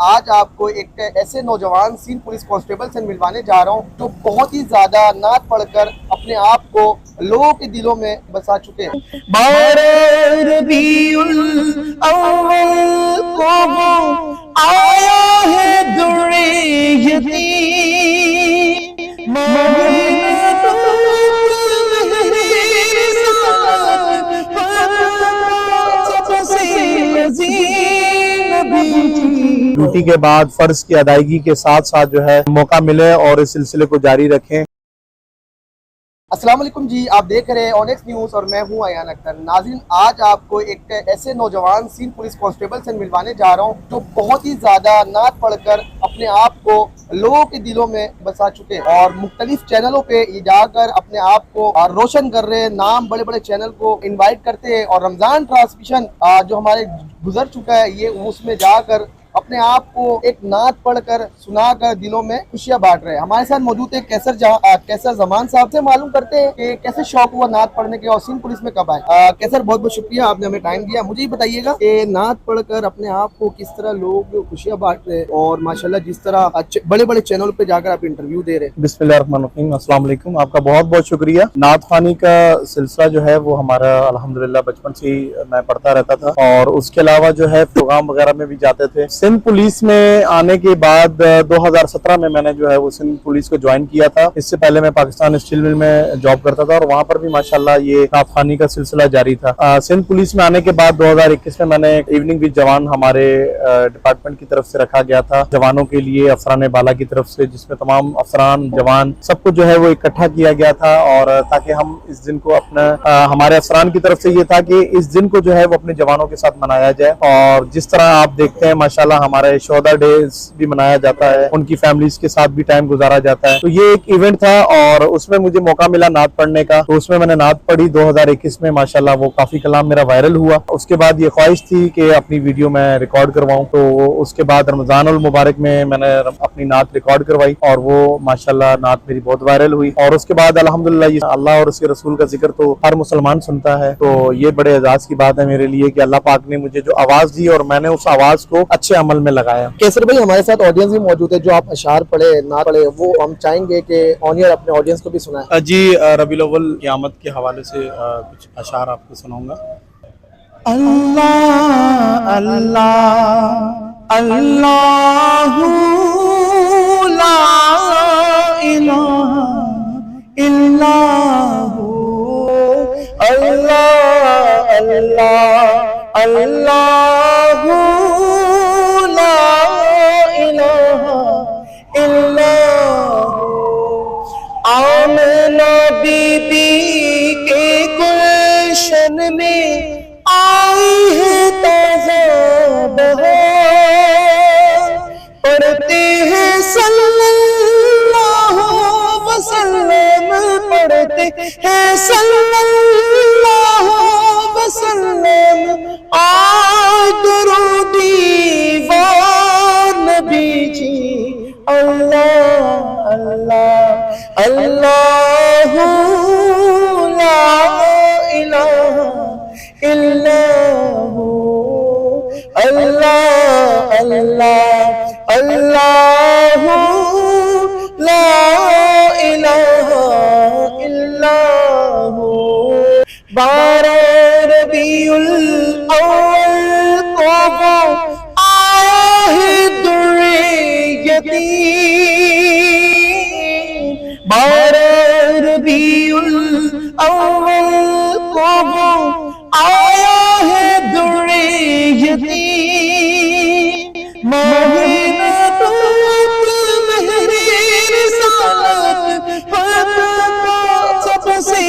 आज आपको एक ऐसे नौजवान सीन पुलिस कांस्टेबल से मिलवाने जा रहा हूँ जो बहुत ही ज्यादा नात पढ़कर अपने आप को लोगों के दिलों में बसा चुके हैं। आया है ड्यूटी के बाद फर्ज की अदायगी के साथ साथ जो है मौका मिले और इस सिलसिले को जारी रखें। अस्सलाम वालेकुम जी, आप देख रहे हैं ऑनेक्स न्यूज़ और मैं हूं अयान अख्तर। नाज़रीन, आज आपको एक ऐसे नौजवान सीन पुलिस कांस्टेबल से मिलवाने जा रहा हूं जो बहुत ही ज़्यादा नात पढ़कर अपने आप को लोगों के दिलों में बसा चुके हैं और मुख्तलिफ चैनलों पे ये जाकर अपने आप को रोशन कर रहे हैं, नाम बड़े बड़े चैनल को इन्वाइट करते हैं और रमज़ान ट्रांसमिशन जो हमारे गुजर चुका है ये उसमें जाकर अपने आप को एक नात पढ़कर सुनाकर दिलों में खुशियां बांट रहे हैं। हमारे साथ मौजूद है कैसर जमान साहब से मालूम करते हैं कि कैसे शौक हुआ नात पढ़ने के और सिंध पुलिस में कब आए। कैसर, बहुत बहुत शुक्रिया, आपने हमें टाइम दिया। मुझे ही बताइएगा कि नात पढ़कर अपने आप को किस तरह लोग खुशियां बांट रहे हैं और माशाल्लाह जिस तरह बड़े बड़े चैनल पे जाकर आप इंटरव्यू दे रहे हैं। बिस्मिल्लाहिर्रहमानिर्रहीम, अस्सलाम वालेकुम। आपका बहुत बहुत शुक्रिया। नात खानी का सिलसिला जो है वो हमारा अल्हम्दुलिल्लाह बचपन से ही मैं पढ़ता रहता था और उसके अलावा जो है प्रोग्राम वगैरह में भी जाते थे। सिंध पुलिस में आने के बाद 2017 में मैंने जो है वो सिंध पुलिस को ज्वाइन किया था। इससे पहले मैं पाकिस्तान स्टील मिल में जॉब करता था और वहाँ पर भी माशाल्लाह ये नात खानी का सिलसिला जारी था। सिंध पुलिस में आने के बाद 2021 में मैंने इवनिंग विद जवान हमारे डिपार्टमेंट की तरफ से रखा गया था जवानों के लिए, अफसरान बाला की तरफ से, जिसमें तमाम अफसरान जवान सबको जो है वो इकट्ठा किया गया था और ताकि हम इस दिन को अपना हमारे अफसरान की तरफ से ये था कि इस दिन को जो है वो अपने जवानों के साथ मनाया जाए। और जिस तरह आप देखते हैं माशाल्लाह हमारे शोहदा डेज भी मनाया जाता है, उनकी फैमिलीज के साथ भी टाइम गुजारा जाता है। तो ये एक इवेंट था और उसमें मुझे मौका मिला नात पढ़ने का, तो उसमें मैंने नात पढ़ी 2021 में। माशाल्लाह वो काफी कलाम मेरा वायरल हुआ। उसके बाद ये ख्वाहिश थी कि अपनी वीडियो मैं रिकॉर्ड करवाऊं, तो उसके बाद रमजानुल मुबारक में मैंने अपनी नात रिकॉर्ड करवाई और वो माशाल्लाह नात मेरी बहुत वायरल हुई। और उसके बाद अल्हम्दुलिल्लाह अल्लाह और उसके रसूल का जिक्र तो हर मुसलमान सुनता है, तो ये बड़े एजाज की बात है मेरे लिए कि अल्लाह पाक ने मुझे जो आवाज दी और मैंने उस आवाज को अच्छे अमल में लगाया। कैसर भाई, हमारे साथ ऑडियंस भी मौजूद है जो आप अशार पढ़े ना पढ़े वो हम चाहेंगे कि ऑनियर अपने ऑडियंस को भी सुनाए। जी, रबीउल अव्वल क़यामत के हवाले से कुछ अशार आपको सुनाऊंगा। अल्लाह अल्लाह अल्लाहु ला इलाहा इल्लल्लाहु, अल्लाह अल्लाह अल्लाहु आमना बीबी के गुलशन में आई है ताज़ा बहार, पढ़ते हैं सल्लल्लाहु वसल्लम, पढ़ते हैं सल्लल्लाहु वसल्लम, आज दरूदी नबी जी। अल्लाह अल्लाह अल्लाहु ला इलाहा इल्लल्लाहु, अल्लाह अल्लाह अल्लाहु ला इलाहा इल्लल्लाहु। 12 रबीउल अव्वल को वो आया है दुर्यती, 12 रबीउल अव्वल को वो आया है दुर्यती, महीना तो मेहर साथ सबसे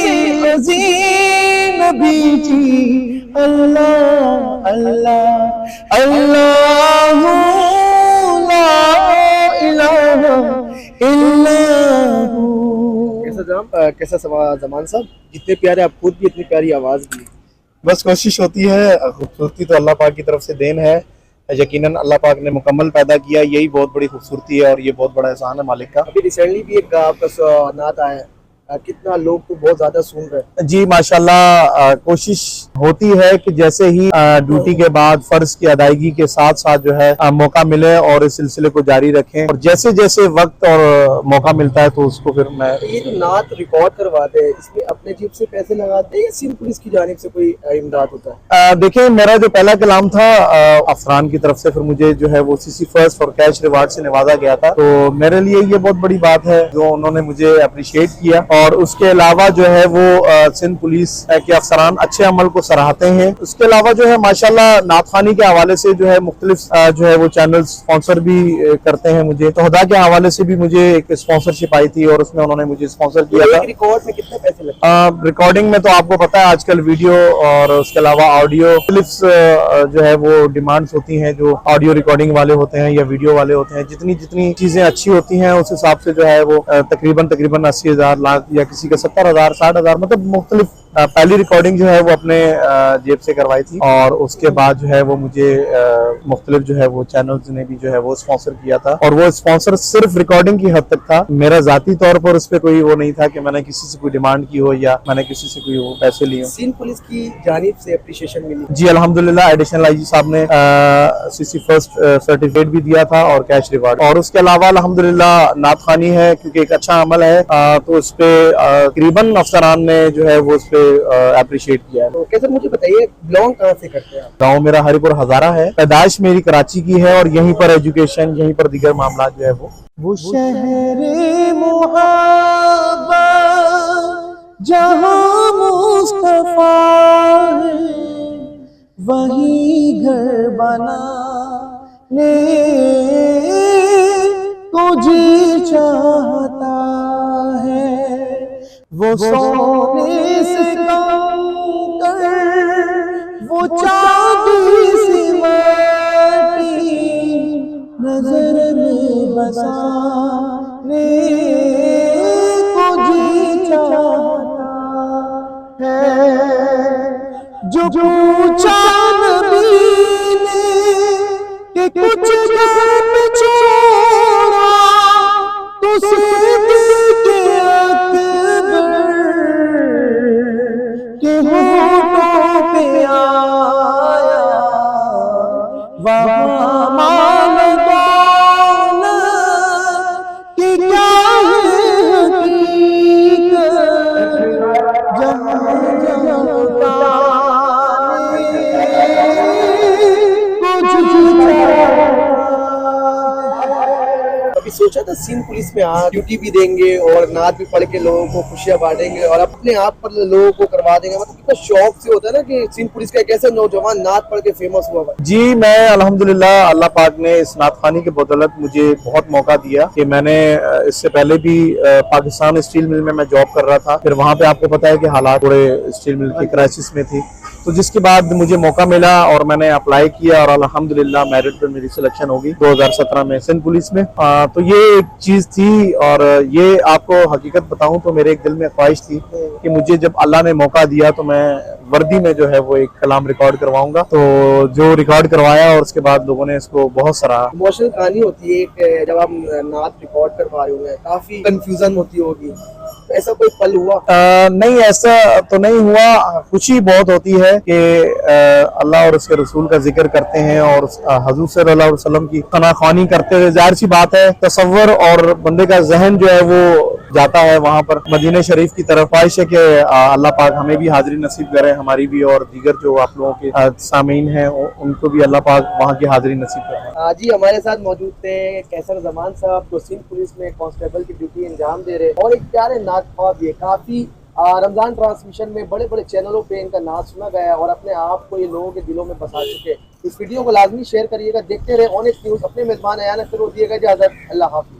अजीम नबी जी। अल्लाह अल्लाह अल्लाहु ला इलाहा इल्लल्लाहु। कैसा जमान साहब, जितने प्यारे आप खुद भी इतनी प्यारी आवाज भी। बस कोशिश होती है, खूबसूरती तो अल्लाह पाक की तरफ से देन है, यकीनन अल्लाह पाक ने मुकम्मल पैदा किया, यही बहुत बड़ी खूबसूरती है और ये बहुत बड़ा एहसान है मालिक का। अभी रिसेंटली भी एक आपका नात आया है, कितना लोग तो बहुत ज्यादा सुन रहे हैं। जी माशाल्लाह, कोशिश होती है कि जैसे ही ड्यूटी के बाद फर्ज की अदायगी के साथ साथ जो है मौका मिले और इस सिलसिले को जारी रखें, और जैसे जैसे वक्त और मौका मिलता है तो उसको फिर मैं। तो ये जो नात रिकॉर्ड करवाते हैं, इसमें अपने जेब से पैसे लगाते हैं या सिंध पुलिस की जानिब से कोई इमदाद होता है? देखिए, मेरा जो पहला कलाम था अफरान की तरफ से, फिर मुझे जो है वो सीसी फर्स्ट और कैश रिवार्ड से नवाजा गया था, तो मेरे लिए ये बहुत बड़ी बात है जो उन्होंने मुझे अप्रिशिएट किया। और उसके अलावा जो है वो सिंध पुलिस के अफसरान अच्छे अमल को सराहते हैं। उसके अलावा जो है माशाल्लाह नात खानी के हवाले से जो है मुख्तलिफ जो है वो चैनल स्पॉन्सर भी करते हैं मुझे। तो खुदा के हवाले से भी मुझे एक स्पॉन्सरशिप आई थी और उसमें उन्होंने मुझे स्पॉन्सर किया था। रिकॉर्ड में कितने पैसे लगते हैं? रिकॉर्डिंग में तो आपको पता है आजकल वीडियो और उसके अलावा ऑडियो क्लिप्स जो है वो डिमांड्स होती हैं, जो ऑडियो रिकॉर्डिंग वाले होते हैं या वीडियो वाले होते हैं। जितनी जितनी चीजें अच्छी होती हैं उस हिसाब से जो है वो तकरीबन 80,000 लाख या किसी का 70,000 60,000, मतलब मुख्तलिफ। पहली रिकॉर्डिंग जो है वो अपने जेब से करवाई थी और उसके बाद जो है वो मुझे मुख्तलिफ जो है वो चैनल्स ने भी जो है वो स्पॉन्सर किया था, और वो स्पॉन्सर सिर्फ रिकॉर्डिंग की हद तक था। मेरा जाती तौर पर उस पर कोई वो नहीं था कि मैंने किसी से कोई डिमांड की हो या मैंने किसी से कोई वो पैसे लिए हो। सिंध पुलिस की जानिब से अप्रिशिएशन मिली? जी अल्हम्दुलिल्लाह, एडिशनल आईजी साहब ने सीसी फर्स्ट सर्टिफिकेट भी दिया था और कैश रिवार्ड। और उसके अलावा अल्हम्दुलिल्लाह नात खानी है क्योंकि एक अच्छा अमल है, तो उस पे तकरीबन अफसरान ने जो है वो उस पे अप्रिशिएट किया है। तो कैसे, मुझे बताइए बिलोंग कहाँ से करते हैं आप? गाँव मेरा हरिपुर हजारा है, पैदाइश मेरी कराची की है और यहीं पर एजुकेशन, यहीं पर दीगर मामला जो है वो शहरे मुहब्बत जहाँ मुस्तफा है वही घर बनाने को जी चाहता है, वो सोने से कम कर वो चांदी सी माटी नजर में बसाने को जी चाहता है, जो पूछा नबी ने कि कुछ गम छोड़ा तो सिद्दीक़ अकबर के होठों पे आया वहाँ मान दौलत कि क्या है हकीकत, जहाँ जहाँ कभी सोचा था सिंध पुलिस में आप ड्यूटी भी देंगे और नात भी पढ़ के लोगों को खुशियां बांटेंगे और अपने आप पर लोगों को करवा देंगे? मतलब कितना शौक से होता है ना कि सिंध पुलिस का एक ऐसा नौजवान नात पढ़ के फेमस हुआ। जी मैं अल्हम्दुलिल्लाह अल्लाह पाक ने इस नात खानी के बदौलत मुझे बहुत मौका दिया कि मैंने इससे पहले भी पाकिस्तान स्टील मिल में मैं जॉब कर रहा था, फिर वहाँ पे आपको पता है कि हालात थोड़े स्टील मिल की क्राइसिस में थी, तो जिसके बाद मुझे मौका मिला और मैंने अप्लाई किया और अल्हम्दुलिल्लाह मेरिट पर मेरी सिलेक्शन होगी 2017 में सिंध पुलिस में। तो ये एक चीज थी और ये आपको हकीकत बताऊं तो मेरे एक दिल में ख्वाहिश थी कि मुझे जब अल्लाह ने मौका दिया तो मैं वर्दी में जो है वो एक कलाम रिकॉर्ड करवाऊंगा, तो जो रिकॉर्ड करवाया और उसके बाद लोगों ने इसको बहुत सराहा। इमोशनल कहानी होती है एक, जब आप नात रिकॉर्ड करवा रहे होंगे काफी कंफ्यूजन होती होगी, ऐसा कोई पल हुआ? नहीं ऐसा तो नहीं हुआ, खुशी बहुत होती है कि अल्लाह और उसके रसूल का जिक्र करते हैं और हजूर सल्लल्लाहु अलैहि वसल्लम की तनाखानी करते हुए, जाहिर सी बात है तसव्वुर और बंदे का जहन जो है वो जाता है वहाँ पर मदीने शरीफ की तरफ। ख्वाहिश है कि अल्लाह पाक हमें भी हाजिरी नसीब करे, हमारी भी और दीगर जो आप लोगों के सामीन हैं उनको भी अल्लाह पाक वहाँ की हाजिरी नसीब करे। जी हमारे साथ मौजूद थे कैसर जमान साहब जो सिंध पुलिस में कांस्टेबल की ड्यूटी अंजाम दे रहे और एक प्यारे नात ख्वाब, ये काफी रमजान ट्रांसमिशन में बड़े बड़े चैनलों पे इनका नाच सुना गया और अपने आप को ये लोगों के दिलों में बसा चुके। इस वीडियो को लाजमी शेयर करिएगा, देखते रहे ऑनेस्ट न्यूज़। अपने मेजबान अयान अख्तर को दिएगा इजाज़त, अल्लाह हाफ़िज़।